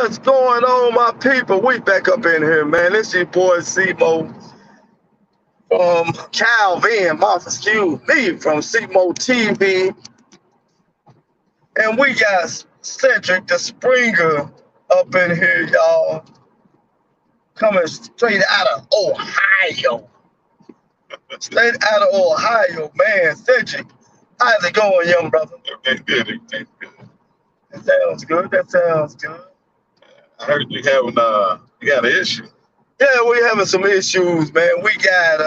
What's going on, my people? We back up in here, man. This your boy Simo from Calvin, excuse me, from Simo TV. And we got Cedric the Springer up in here, y'all. Coming straight out of Ohio. Straight out of Ohio, man. Cedric, how's it going, young brother? Everything good. Everything good. That sounds good. That sounds good. I heard you having you got an issue. Yeah, we having some issues, man. We got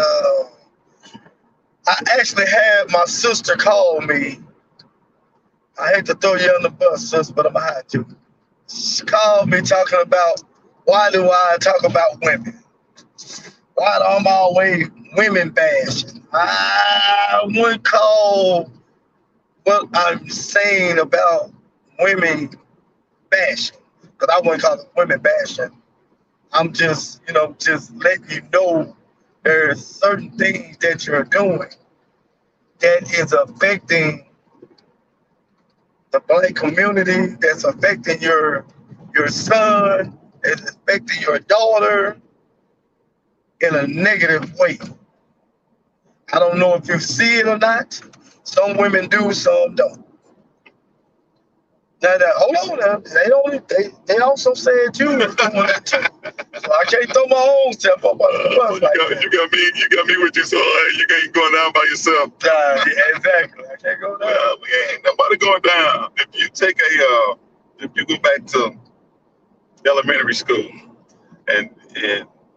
I actually had my sister call me. I hate to throw you on the bus, sis, but I'm gonna have to. She called me talking about why do I talk about women? Why do I'm always women bashing? I wouldn't call what I'm saying about women bashing, because I wouldn't call it women bashing. I'm just, just letting you know there's certain things that you're doing that is affecting the black community, that's affecting your son, that's affecting your daughter in a negative way. I don't know if you see it or not. Some women do, some don't. Now, hold on now. They also said you was doing that too. So I can't throw my own self up on the bus like that. You got me with you, so you ain't going down by yourself. Yeah, exactly. I can't go down. Well, we ain't nobody going down. If you take if you go back to elementary school and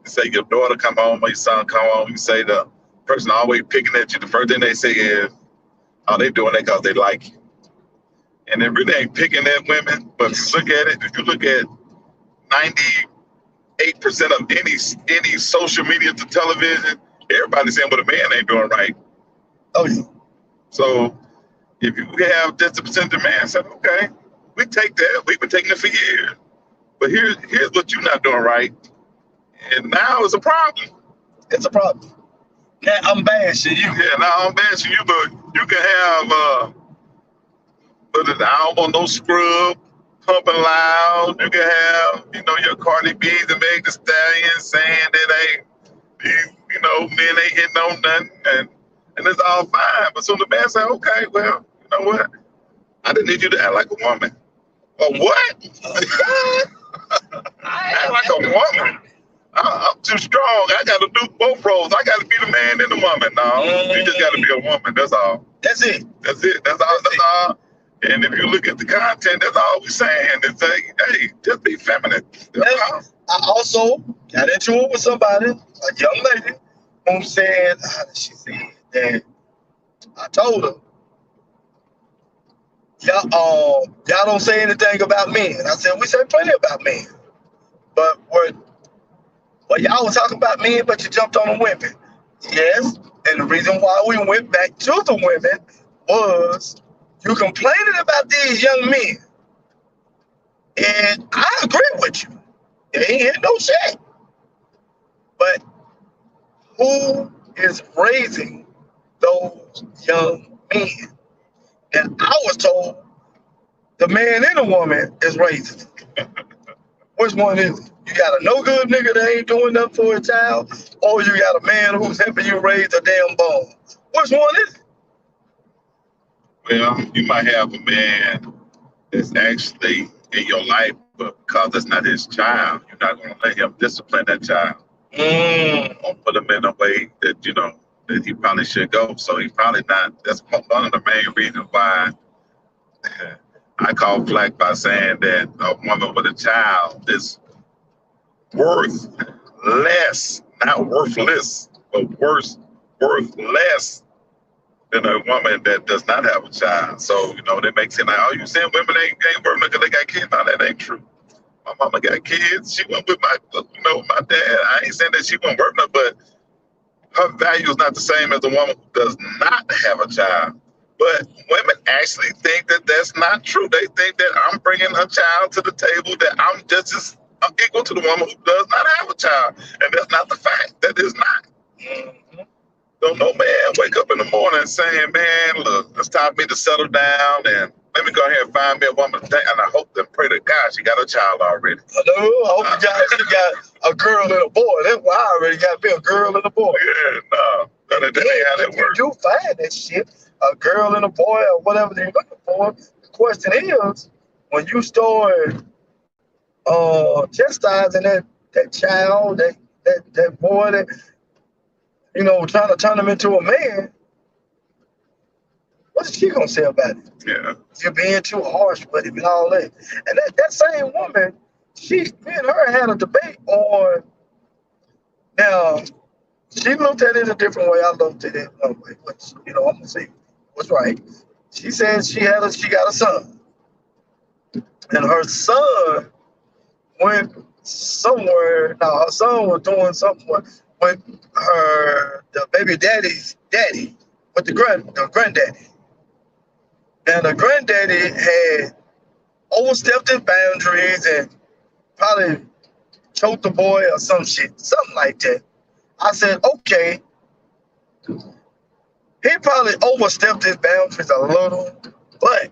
say your daughter come home or your son come home, you say the person always picking at you, the first thing they say is, oh, they doing that because they like you. And it really ain't picking at women, but look at it. If you look at 98% of any social media to television, everybody's saying what a man ain't doing right. Oh, yeah. So if you have just a percentage of man said, okay, we take that. We've been taking it for years. But here's what you're not doing right. And now it's a problem. It's a problem. Now I'm bashing you. Yeah, now I'm bashing you, but you can have but I don't want no scrub, pumping loud. You can have, your Cardi B's and Meg Thee Stallion saying that men ain't hitting on nothing, and it's all fine. But so the man say, okay, well, you know what? I didn't need you to act like a woman. Or what? Act like a woman. I'm too strong. I got to do both roles. I got to be the man and the woman. No, you just got to be a woman. That's all. That's it. That's it. That's all. And if you look at the content, that's all we're saying. It's like, hey, just be feminine. I also got into it with somebody, a young lady, who said, she said that I told her, y'all don't say anything about men. I said, we say plenty about men. But y'all was talking about men, but you jumped on the women. Yes, and the reason why we went back to the women was you complaining about these young men. And I agree with you. They ain't hit no shit. But who is raising those young men? And I was told the man and the woman is raising them. Which one is it? You got a no good nigga that ain't doing nothing for a child, or you got a man who's helping you raise a damn bone? Which one is it? Well, you might have a man that's actually in your life, but because that's not his child, you're not going to let him discipline that child. Or put him in a way that, that he probably should go. So he probably not. That's one of the main reasons why I call flack by saying that a woman with a child is worth less, not worthless, but worth less than a woman that does not have a child. So, they make it like, oh, you saying women ain't worth because they got kids? No, that ain't true. My mama got kids. She went with my dad. I ain't saying that she won't work nothing, but her value is not the same as a woman who does not have a child. But women actually think that that's not true. They think that I'm bringing a child to the table, that I'm just as equal to the woman who does not have a child. And that's not the fact. That is not. Don't no man wake up in the morning saying, man, look, it's time for me to settle down and let me go ahead and find me a woman today, and I hope and pray to God she got a child already. I hope you got a girl and a boy. That's why I already got me a girl and a boy. Yeah, no. That ain't how that works. You do find that shit, a girl and a boy or whatever you're looking for. The question is, when you start chastising that child, that boy, that trying to turn him into a man, what's she gonna say about it? Yeah. You're being too harsh with him and all that. And that same woman, me and her had a debate on. Now, she looked at it a different way. I looked at it another way. But I'm gonna see what's right. She said she got a son, and her son went somewhere. Now her son was doing something with the baby daddy's daddy, with the granddaddy. Now the granddaddy had overstepped his boundaries and probably choked the boy or something like that. I said, okay, he probably overstepped his boundaries a little, but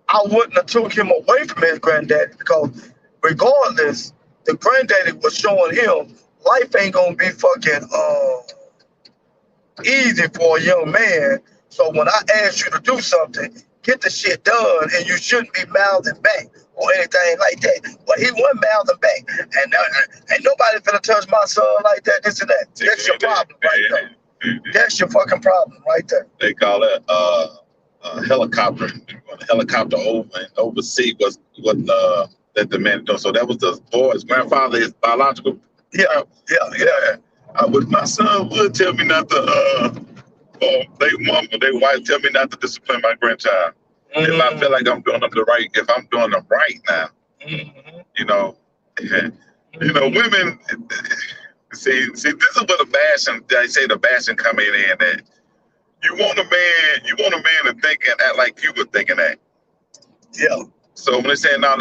I wouldn't have took him away from his granddaddy, because regardless, the granddaddy was showing him life ain't gonna be fucking easy for a young man. So when I ask you to do something, get the shit done, and you shouldn't be mouthing back or anything like that. But he wasn't mouthing back, and ain't nobody finna touch my son like that, this and that. That's your problem right there. That's your fucking problem right there. They call it a helicopter. A helicopter over and oversee what that the man doing. So that was the boy's grandfather, his biological. Yeah. My son would tell me not to. Their wife tell me not to discipline my grandchild. Mm-hmm. If I feel like I'm doing them if I'm doing them right now, women. See, this is where the bashing. They say the bashing coming in. That you want a man to think and act like you were thinking that. Yeah. So when they say no,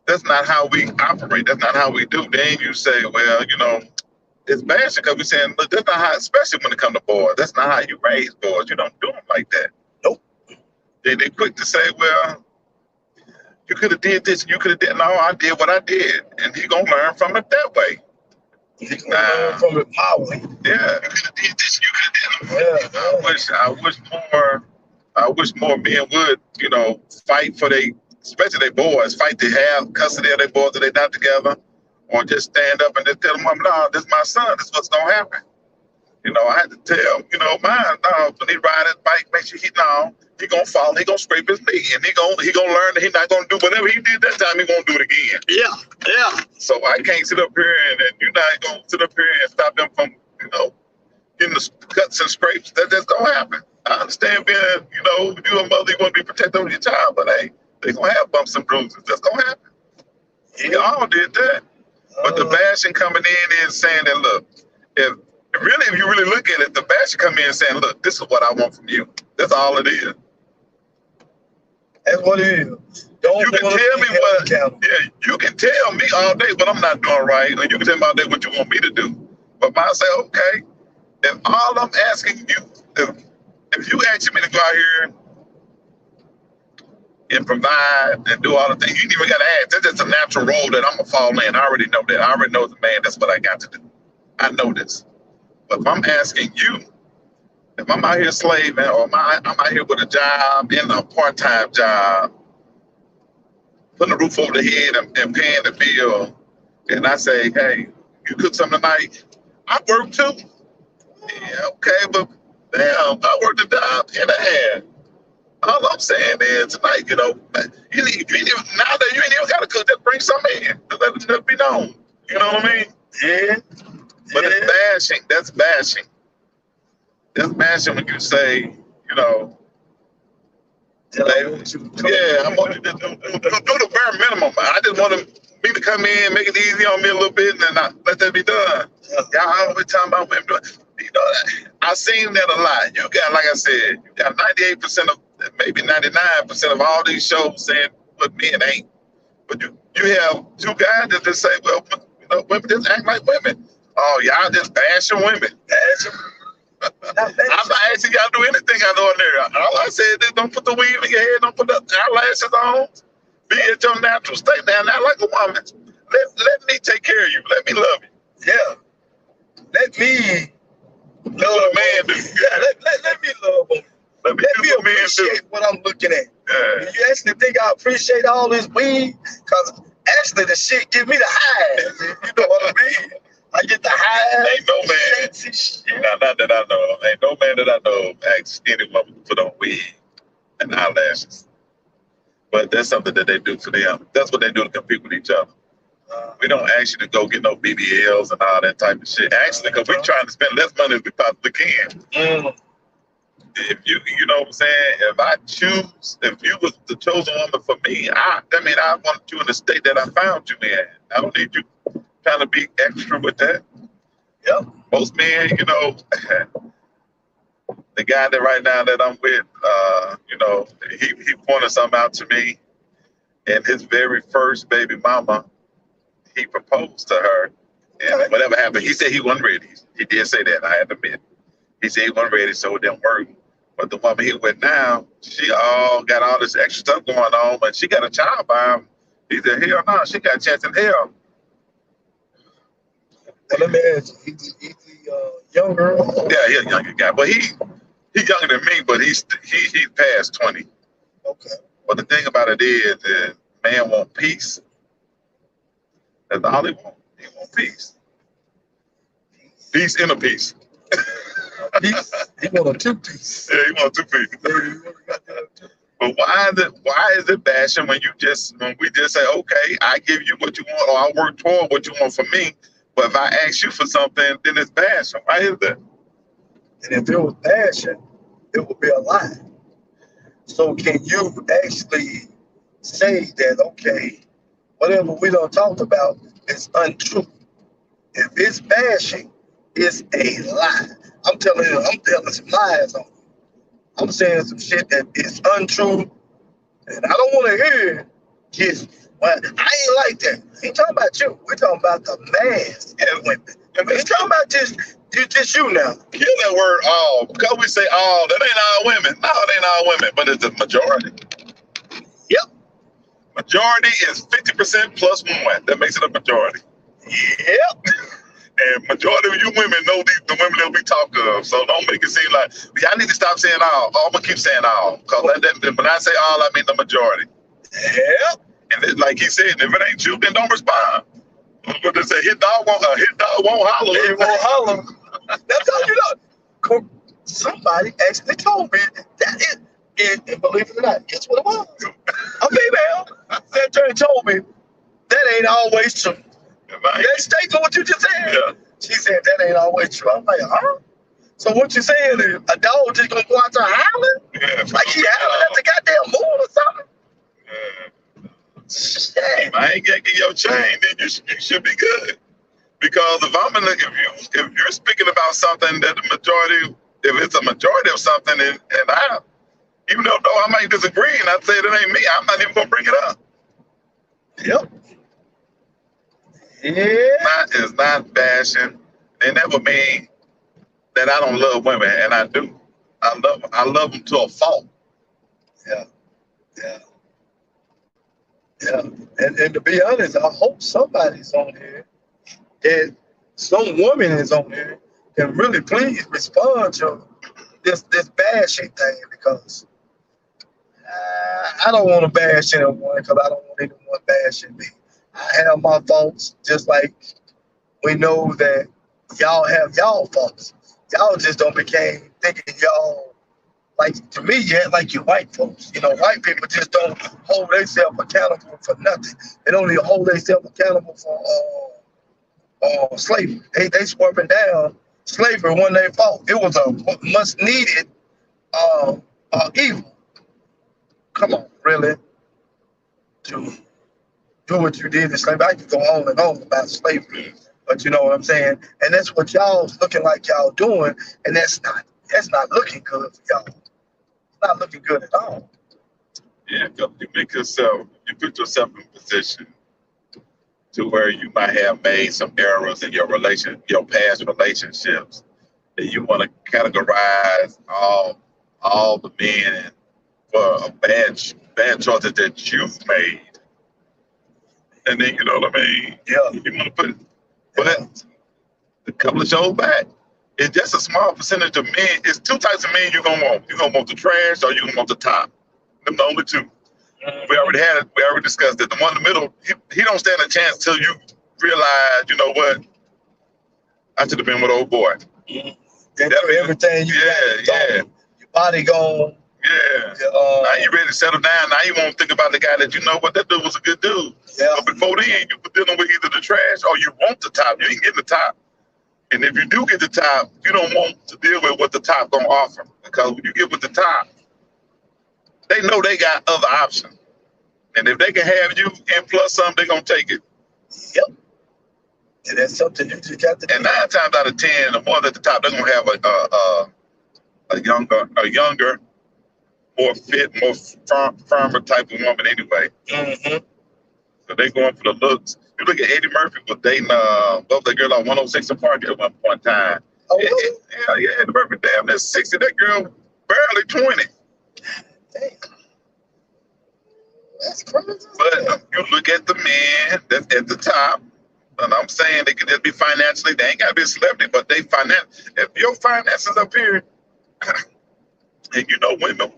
that's not how we operate. That's not how we do. Then you say, well, it's bashing because we're saying, look, that's not how, especially when it comes to boys, that's not how you raise boys. You don't do them like that. Nope. They quick to say, well, you could have did this, and you could have did. No, I did what I did, and he gonna learn from it that way. He gonna learn from it my way. Yeah. You could have did this, you could have did that. I wish more men would, fight for especially their boys, fight to have custody of their boys that they're not together. Or just stand up and just tell them, no, this is my son. This is what's going to happen. I had to tell, mine, no, when he ride his bike, make sure he going to fall, he going to scrape his knee. And he going to learn that he's not going to do whatever he did that time, he going to do it again. Yeah. So I can't sit up here and you're not going to sit up here and stop them from, getting the cuts and scrapes. That's going to happen. I understand being, you a mother, you want to be protective of your child, but hey, they're going to have bumps and bruises. That's going to happen. We all did that. But the bashing coming in is saying that, look, if you really look at it, the bashing coming in saying, look, this is what I want from you. That's all it is. That's what it is. You can tell me all day what I'm not doing right, or you can tell me all day what you want me to do. But I say, okay, if all I'm asking you, if you asking me to go out here and provide and do all the things, you ain't even got to ask. That's just a natural role that I'm going to fall in. I already know that. I already know as a man, that's what I got to do. I know this. But if I'm asking you, if I'm out here slaving, or I'm out here with a job, in a part-time job, putting a roof over the head and paying the bill, and I say, hey, you cook something tonight? I work too. Yeah, okay, but damn, I worked a job and a half. All I'm saying is tonight, you ain't even got to cook. Just bring something in. Let it be known. You know what I mean? Yeah. But it's bashing. That's bashing. That's bashing when you say, I want you to do the bare minimum. I just want me to come in, make it easy on me a little bit, and not let that be done. Y'all always talking about women doing. I've seen that a lot. You got, like I said, you got 98% of, maybe 99% of all these shows saying what men ain't. But you have two guys that just say, well, women just act like women. Oh, y'all just bashing women. Bashing. I'm not asking y'all to do anything out of the ordinary. All I said is don't put the weave in your head, don't put the eyelashes on. Be at your natural state down there like a woman. Let me take care of you. Let me love you. Yeah. Let me love a man do. Yeah, let me love him. Let me appreciate what I'm looking at. Yeah. You actually think I appreciate all this weed? Because actually the shit give me the highs. You know what I mean? I get the highs. Ain't no man. Not that I know of. Ain't no man that I know of asks any woman to put on weed and eyelashes. But that's something that they do for them. That's what they do to compete with each other. We don't ask you to go get no BBLs and all that type of shit. Actually, because we're trying to spend less money as we possibly can. If you know what I'm saying, if you was the chosen woman for me, I want you in the state that I found you in. I don't need you trying to be extra with that. Yep. Most men, the guy that right now that I'm with, he pointed something out to me, and his very first baby mama, he proposed to her, and whatever happened, he said he wasn't ready. He did say that, I had to admit. He said he wasn't ready, so it didn't work. But the woman he with now, she got all this extra stuff going on, but she got a child by him. He said, hell no, she got a chance in hell. Well, let me ask you, he's the younger? Yeah, he's a younger guy. But he's younger than me, but he's past 20. Okay. But the thing about it is that man want peace. That's all he want. He want peace. Peace in a piece. He want a two-piece. Yeah, he want a two-piece. But why is it bashing when we just say, okay, I give you what you want, or I work toward what you want from me, but if I ask you for something, then it's bashing. Why is that? And if it was bashing, it would be a lie. So can you actually say that, okay, whatever we done talked about is untrue? If it's bashing, it's a lie. I'm telling some lies on you. I'm saying some shit that is untrue, and I don't want to hear just, well, I ain't like that. I ain't talking about you. We're talking about the mass of women. And we're talking about just you now. Kill that word all. Because we say all, that ain't all women. No, it ain't all women, but it's the majority. Yep. Majority is 50% plus one. That makes it a majority. Yep. And majority of you women know the women that we talk of. So don't make it seem like, I need to stop saying all. I'm going to keep saying all. Because when I say all, I mean the majority. Yep. And like he said, if it ain't you, then don't respond. But they say, hit dog won't holler. It won't holler. That's how you know. Somebody actually told me that and believe it or not, guess what it was? A female. That turn told me that ain't always true. That statement what you just said. Yeah. She said that ain't always true. I'm like, huh? So what you saying is a dog just gonna go out there hollering? Yeah, like he howling at the goddamn moon or something? Yeah. Shit. If I ain't getting your chain, then you should be good. Because if you're speaking about something that if it's a majority of something, and I, even though I might disagree and I say it ain't me, I'm not even gonna bring it up. Yep. Yeah. It's not bashing. And that would mean that I don't love women, and I do. I love them to a fault. Yeah. Yeah. Yeah. And to be honest, I hope somebody's on here, that some woman is on here, can really please respond to this bashing thing, because I don't want to bash anyone, because I don't want anyone bashing me. I have my faults, just like we know that y'all have y'all faults. Y'all just don't became thinking y'all, like, to me, yeah, like you white folks. White people just don't hold themselves accountable for nothing. They don't even hold themselves accountable for slavery. They swerving down slavery when they fought. It was a much needed evil. Come on, really? To do what you did in slavery. I could go on and on about slavery, but you know what I'm saying? And that's what y'all's looking like y'all doing, and that's not looking good for y'all. It's not looking good at all. Yeah, you put yourself in a position to where you might have made some errors in your past relationships, that you want to categorize all the men for a bad choices that you've made, and then you know what I mean. Yeah. You want to put, but a couple of shows back, it's just a small percentage of men. It's two types of men you're gonna want. You're gonna want the trash, or you're gonna want the top. Them the only two. We already discussed that. The one in the middle, he don't stand a chance till you realize, you know what, I should have been with old boy. They do everything you got. Your body gone. Yeah. Now you ready to settle down. Now you won't think about the guy that you know what, that dude was a good dude. Yeah. But before then, you were dealing with either the trash or you want the top. You ain't getting the top. And if you do get the top, you don't want to deal with what the top gonna offer. Because when you get with the top, they know they got other options. And if they can have you and plus something, they're gonna take it. Yep. And that's something you just got to do. And 9 times out of 10, the ones at the top, they're gonna have a younger, more fit, more firmer type of woman anyway. Mm-hmm. So they going for the looks. You look at Eddie Murphy was dating what was that girl on 106 & Park at one point in time. Oh, really? Yeah, Eddie Murphy damn near 60. That girl barely 20. Damn. That's crazy. But you look at the men that's at the top, and I'm saying they could just be financially, they ain't gotta be a celebrity, but they finance. If your finances up here, and you know women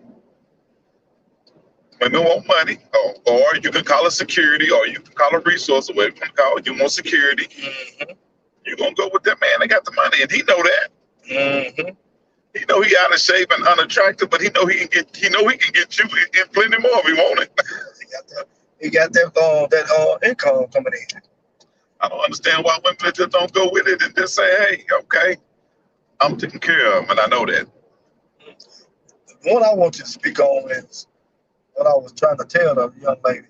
want money, or you can call it security, or you can call it resource, or whatever you can call it, you want security. Mm-hmm. You're gonna go with that man that got the money, and he know that. Mm-hmm. He know he out of shape and unattractive, but he know he can get you in plenty more if he want it. He got that income coming in. I don't understand why women just don't go with it and just say, hey, okay, I'm taken care of, and I know that. The one I want you to speak on is what I was trying to tell the young lady.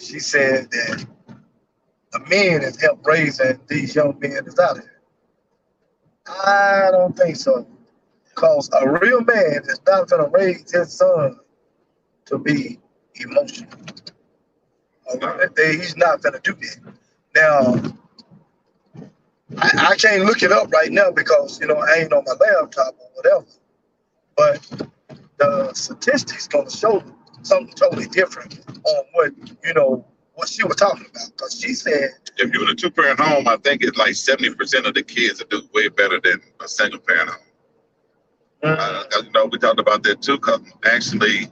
She said that the men has helped raising these young men that's out here. I don't think so. Because a real man is not going to raise his son to be emotional. He's not going to do that. Now, I can't look it up right now because, I ain't on my laptop or whatever. But the statistics going to show something totally different on what she was talking about. Because she said, if you're in a 2-parent home, I think it's like 70% of the kids that do way better than a single-parent home. We talked about that too, because actually,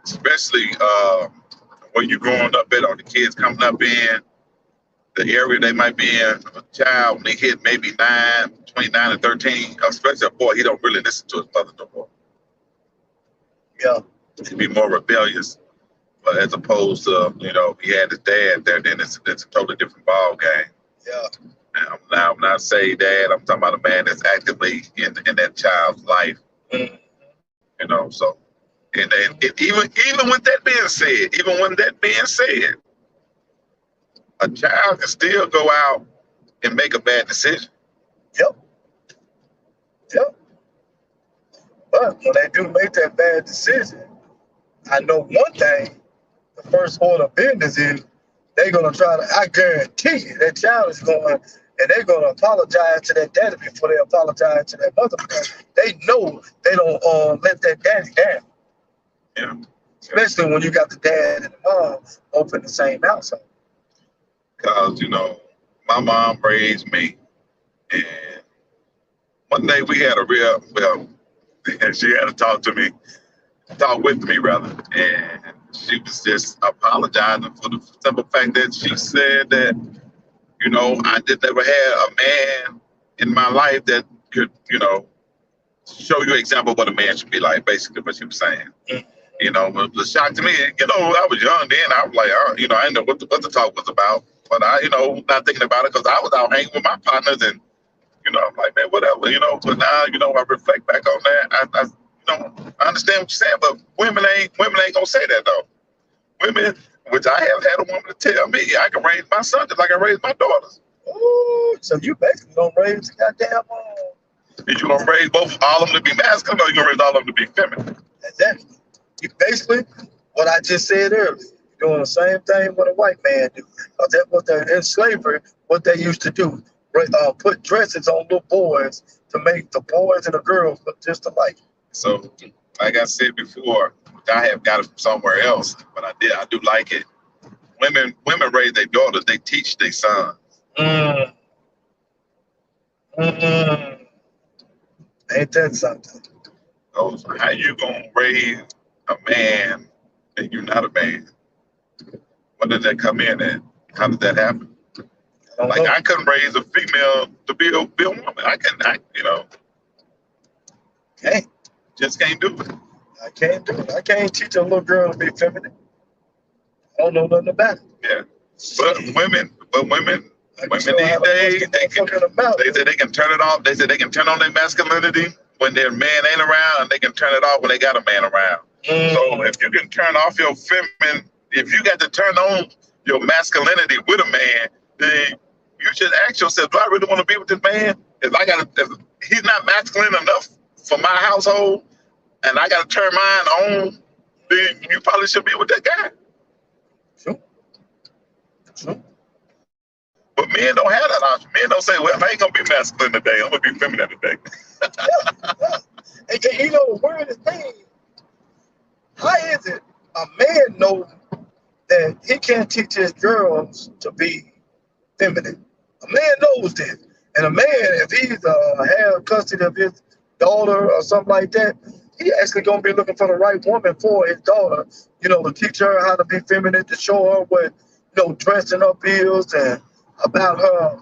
especially when you're growing up at, or the kids coming up in the area they might be in, a child, when they hit maybe 29 and 13, especially a boy, he don't really listen to his mother no more. Yeah. He'd be more rebellious. But as opposed to, he had his dad there, then it's a totally different ball game. Yeah. Now, when I say dad, I'm talking about a man that's actively in that child's life. Mm-hmm. So, and even with that being said, a child can still go out and make a bad decision. Yep. But when they do make that bad decision, I know one thing. The first order of business is they're going to try to, I guarantee you, that child is going, and they're going to apologize to their daddy before they apologize to their mother, because they know they don't let that daddy down. Yeah. Especially when you got the dad and the mom open the same household. Because, my mom raised me, and one day we had and she had to talk with me rather, and she was just apologizing for the simple fact that she said that, I did never have a man in my life that could, show you an example of what a man should be like, basically what she was saying. It was a shock to me. I was young then. I was like, I didn't know what the talk was about. But I, not thinking about it because I was out hanging with my partners and, I'm like, man, whatever, But now, I reflect back on that. I understand what you're saying, but women ain't gonna say that though. Women, which I have had a woman to tell me, I can raise my son just like I raise my daughters. Ooh, so you basically gonna raise the goddamn And you gonna raise all of them to be masculine, or you gonna raise all of them to be feminine? Exactly. You basically what I just said earlier. You're doing the same thing what a white man do. That what in slavery, what they used to do. put dresses on little boys to make the boys and the girls look just alike. So, like I said before, I have got it from somewhere else, but I do like it. Women raise their daughters, they teach their sons. Mm. Mm. Ain't that something? So how you gonna raise a man and you're not a man? When did that come in at? How did that happen? Like I couldn't raise a female to be a woman. Okay. Just can't do it. I can't do it. I can't teach a little girl to be feminine. I don't know nothing about it. Yeah. But women these days, they say they can turn it off. They say they can turn on their masculinity when their man ain't around, and they can turn it off when they got a man around. So if you can turn off your feminine, if you got to turn on your masculinity with a man, then you should ask yourself, do I really want to be with this man? If he's not masculine enough for my household, and I got to turn mine on, then you probably should be with that guy. Sure. But men don't have that option. Men don't say, well, I ain't going to be masculine today. I'm going to be feminine today. And you know, the weirdest thing, how is it a man knows that he can't teach his girls to be feminine? A man knows this. And a man, if he's have custody of his daughter or something like that, he actually going to be looking for the right woman for his daughter, to teach her how to be feminine, to show her what, dressing up is, and about her,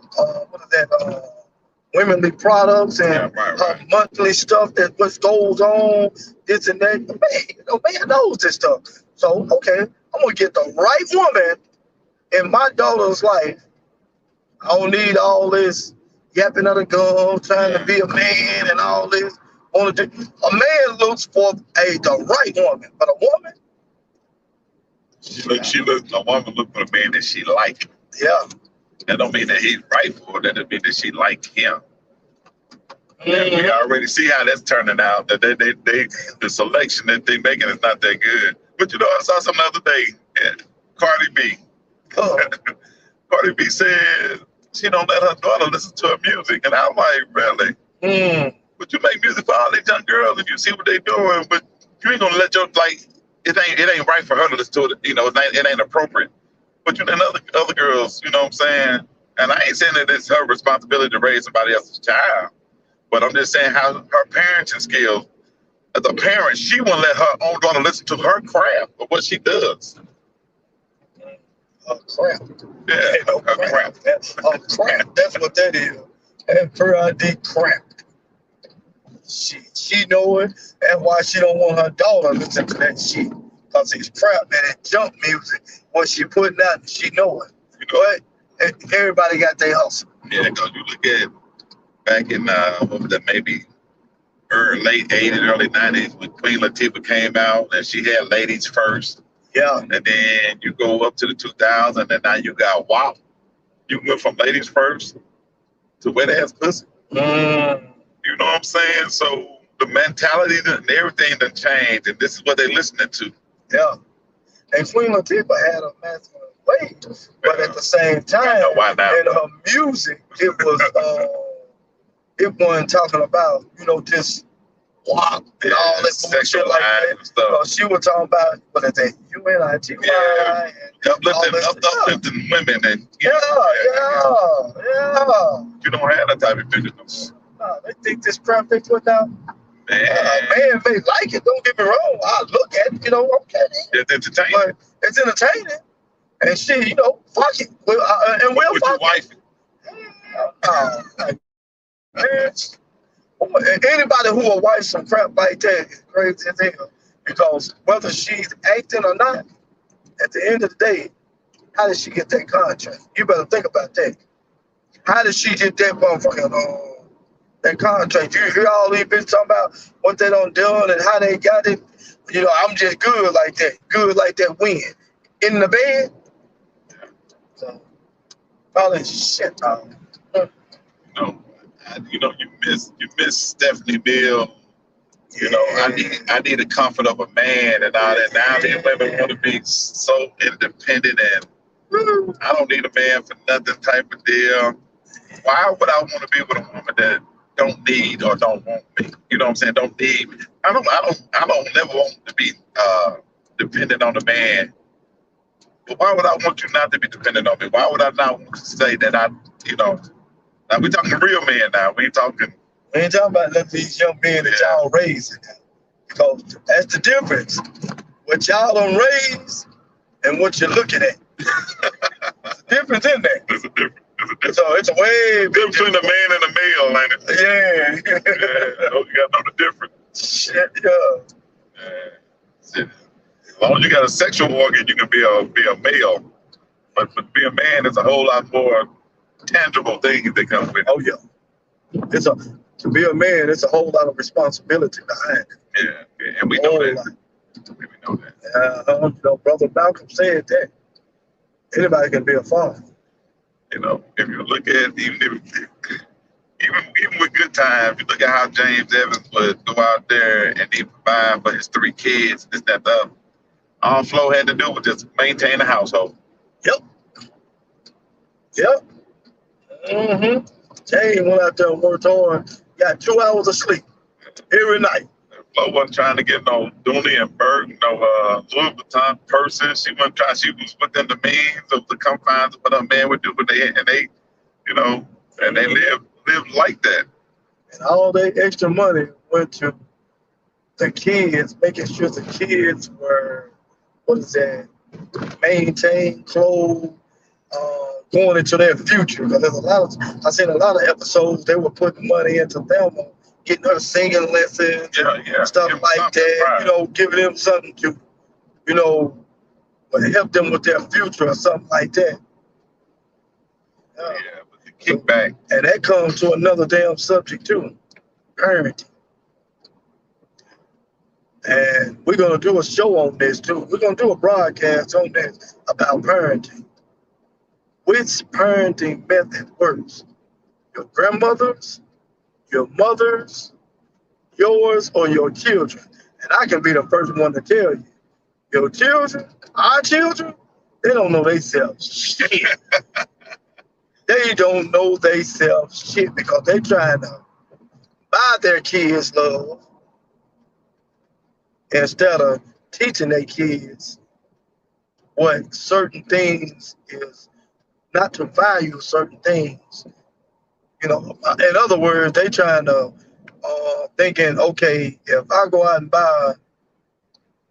womanly products and her monthly stuff, that what goes on, this and that. Man knows this stuff. So, okay, I'm going to get the right woman in my daughter's life. I don't need all this yapping of the gum, trying to be a man and all this. A man looks for the right woman, but a woman, a woman look for a man that she like. Yeah. That don't mean that he's right for her. That mean that she like him. And we already see how that's turning out. That the selection that they making is not that good. But I saw something the other day. Yeah, Cardi B. Cardi B said she don't let her daughter listen to her music, and I'm like, really? But you make music for all these young girls, and you see what they doing, but you ain't gonna let it ain't right for her to listen to it. It ain't appropriate. But and other girls, you know what I'm saying? And I ain't saying that it's her responsibility to raise somebody else's child, but I'm just saying how her parenting skills, as a parent, she won't let her own daughter listen to her craft or what she does. Crap. Yeah, crap. Crap. That's what that is. F-R-I-D, crap. She know it, and why she don't want her daughter to listen to that shit. Because it's crap, man. It's jump music. What she putting out, she know it. But everybody got their hustle. Yeah, because you look at back in, what was that, maybe late 80s, early 90s, when Queen Latifah came out, and she had Ladies First. Yeah. And then you go up to the 2000s, and now you got WAP. You went from Ladies First to Wet Ass Pussy. You know what I'm saying? So the mentality and everything done changed, and this is what they're listening to. Yeah. And Queen Latifah had a masculine way, but at the same time, in her music, it was it wasn't talking about, just WAP and all that bullshit like that. She was talking about, what is that, UNITY and uplifting women. And, yeah. You don't have that type of picture. No, they think this crap they put out. Man, man may like it, don't get me wrong. I look at it, okay. It's entertaining. But it's entertaining. And she, fuck it. And we'll fuck it. Man, anybody who will wife some crap like that is crazy as hell. Because whether she's acting or not, at the end of the day, how did she get that contract? You better think about that. How did she get that motherfucking that contract? You hear all these bitches talking about what they done done and how they got it. I'm just good like that. Good like that win. In the bed. So, all that shit, dog. You miss Stephanie Bill. I need the comfort of a man and all that. Now these women want to be so independent, and I don't need a man for nothing type of deal. why would I want to be with a woman that don't need or don't want me? You know what I'm saying? Don't need me. I don't never want to be dependent on a man. But why would I want you not to be dependent on me? Why would I not want to say that now we're talking real men now. We ain't talking about these young men that y'all raising. Because that's the difference. What y'all done raised and what you're looking at. There's a difference in there. There's a difference. So it's a way difference between a man and a male, ain't it? Yeah. You gotta know the difference. Shit, yeah. As long as you got a sexual organ, you can be a male. But to be a man, there's a whole lot more tangible things that come with it. Oh yeah. To be a man, it's a whole lot of responsibility behind it. Yeah, and we know that. We know that. Brother Malcolm said that anybody can be a father. If you look at even with good times, you look at how James Evans would go out there and he provide for his 3 kids, this, that, the other. All Flo had to do was just maintain the household. Yep. Mm-hmm. James went out there and worked hard, got 2 hours of sleep every night. Flo wasn't trying to get no Dooney and Burke, no Louis Vuitton purses. She wasn't trying. She was within the means of the confines of what a man would do. But they lived like that. And all that extra money went to the kids, making sure the kids were maintained, clothed, going into their future. Because I seen a lot of episodes they were putting money into Thelma, getting her singing lessons, stuff like that. Right. Giving them something to, help them with their future or something like that. But the kickback. And that comes to another damn subject too, parenting. And we're gonna do a show on this too. We're gonna do a broadcast on this about parenting. Which parenting method works? Your grandmother's, your mother's, yours, or your children? And I can be the first one to tell you, your children, our children, they don't know themselves shit. They don't know themselves shit because they trying to buy their kids love instead of teaching their kids what certain things is, not to value certain things. In other words, they trying to thinking, okay, if I go out and buy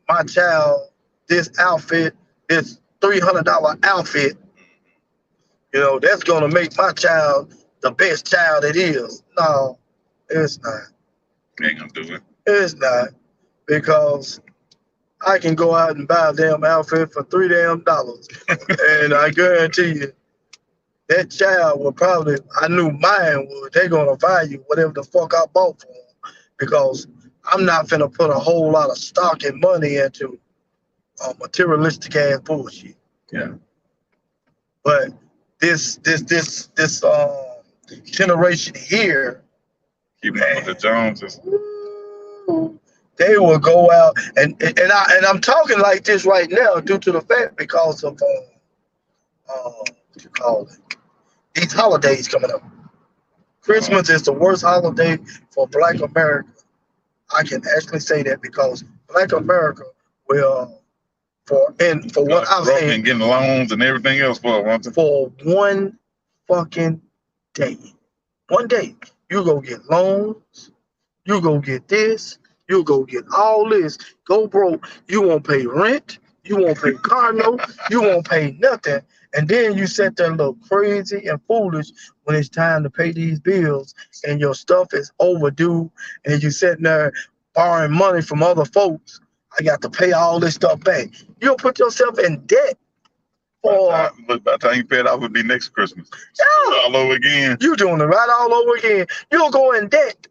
my child this outfit, this $300 outfit, that's gonna make my child the best child it is. No, it's not. Ain't gonna do it. It's not, because I can go out and buy a damn outfit for $3 and I guarantee you, that child will probably, I knew mine would, they're gonna value whatever the fuck I bought for them, because I'm not finna put a whole lot of stock and money into materialistic ass bullshit. Yeah. But this generation here, keep up with the Joneses. They will go out and I'm talking like this right now due to the fact because of what you call it, these holidays coming up. Christmas is the worst holiday for Black America. I can actually say that because Black America will for what I'm saying, and getting loans and everything else for one fucking day. One day you go get loans, you go get this, you go get all this, go broke. You won't pay rent, you won't pay car note, you won't pay nothing. And then you sit there look crazy and foolish when it's time to pay these bills and your stuff is overdue and you sitting there borrowing money from other folks. I got to pay all this stuff back. You'll put yourself in debt. By the time you pay it off, it'll be next Christmas. Yeah. All over again. You're doing it right all over again. You'll go in debt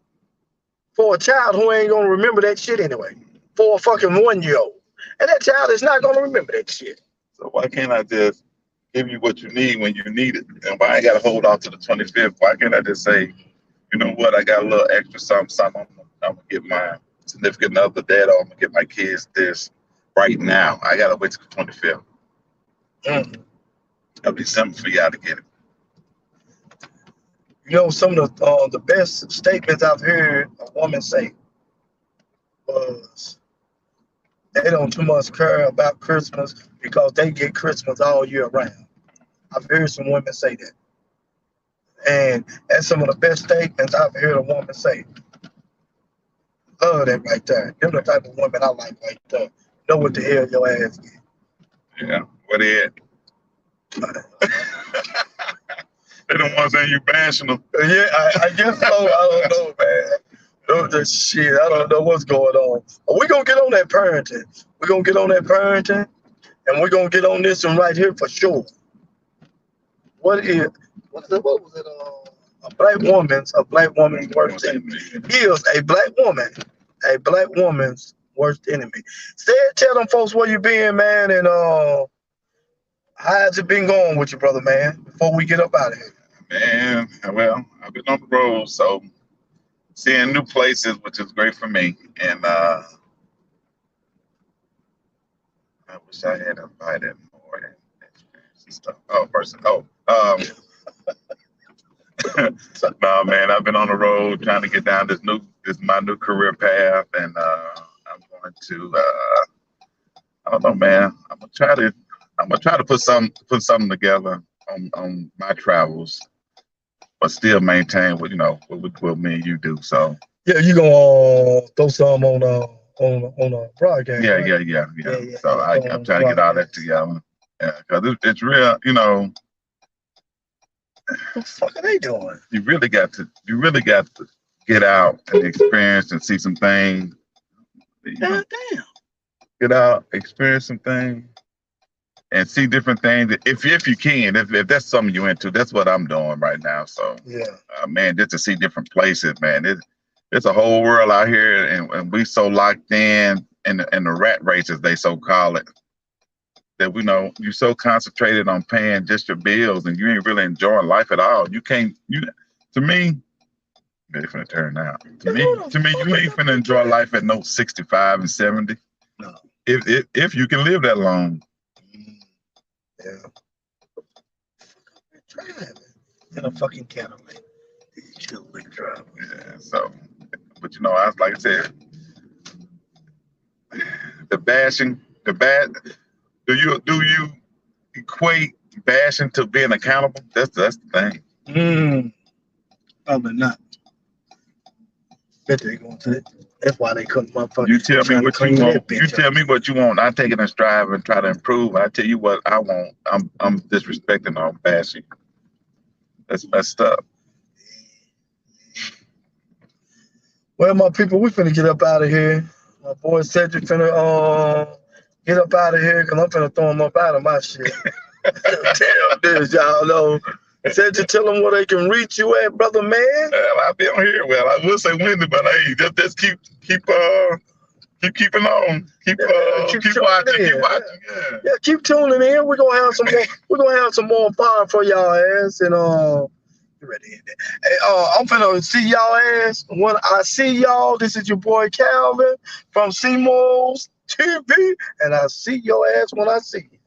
for a child who ain't going to remember that shit anyway. For a fucking 1-year-old. And that child is not going to remember that shit. So why can't I just give you what you need when you need it? And why I got to hold off to the 25th? Why can't I just say, you know what, I got a little extra something. I'm going to get my significant other, dad, or I'm going to get my kids this right now. I got to wait till the 25th of December for y'all to get it. You know, some of the best statements I've heard a woman say was they don't too much care about Christmas because they get Christmas all year round. I've heard some women say that. And that's some of the best statements I've heard a woman say. Love that right there. Them the type of women I like right there. Know what the hell your ass get. Yeah, what is? They the ones that you bashing them. Yeah, I guess so. I don't know, man. The shit, I don't know what's going on. But we're going to get on that parenting. We're going to get on that parenting. And we're going to get on this one right here for sure. What was it? A black woman's worst enemy. Is a black woman's worst enemy. Tell them folks where you been, man, and how's it been going with you, brother, man, before we get up out of here? Man, well, I've been on the road, so seeing new places, which is great for me. And I wish I had invited more and experience and stuff. No, man, I've been on the road trying to get down this my new career path, and I'm going to I don't know, man. I'm gonna try to put something together on my travels, but still maintain what me and you do. So yeah, you gonna throw some on a broadcast. Yeah, right? yeah. So I'm trying to get all that together. Yeah, because it's real, What the fuck are they doing? You really got to get out and experience and see some things. God damn. Get out, experience some things, and see different things. If you can, if that's something you're into, that's what I'm doing right now. So yeah, man, just to see different places, man. It's a whole world out here, and we so locked in the rat race, as they so call it, that you're so concentrated on paying just your bills, and you ain't really enjoying life at all. To me, they're finna turn out. To me, you ain't finna enjoy life at no 65 and 70. No. If you can live that long. Yeah. Driving in a fucking Cadillac. Driving. Yeah. So, but like I said, the bashing, the bad. Do you equate bashing to being accountable? That's the thing. Probably not. Bet they going to it. That's why they couldn't motherfucker. You tell me what you want. You tell me what you want. I take it in stride and try to improve. I tell you what I want. I'm disrespecting or bashing. That's messed up. Well, my people, we finna get up out of here. My boy said you finna get up out of here because I'm finna throw him up out of my shit. Damn this, y'all know. Said you tell them where they can reach you at, brother man. Well, I'll be on here. Well, I will say Wednesday, but hey, just keep keeping on. Keep watching. Yeah, keep tuning in. We're gonna have some more. We're gonna have some more fire for y'all ass, and you ready to hit that? Hey, I'm finna see y'all ass when I see y'all. This is your boy Calvin from Seymour's TV, and I see your ass when I see you.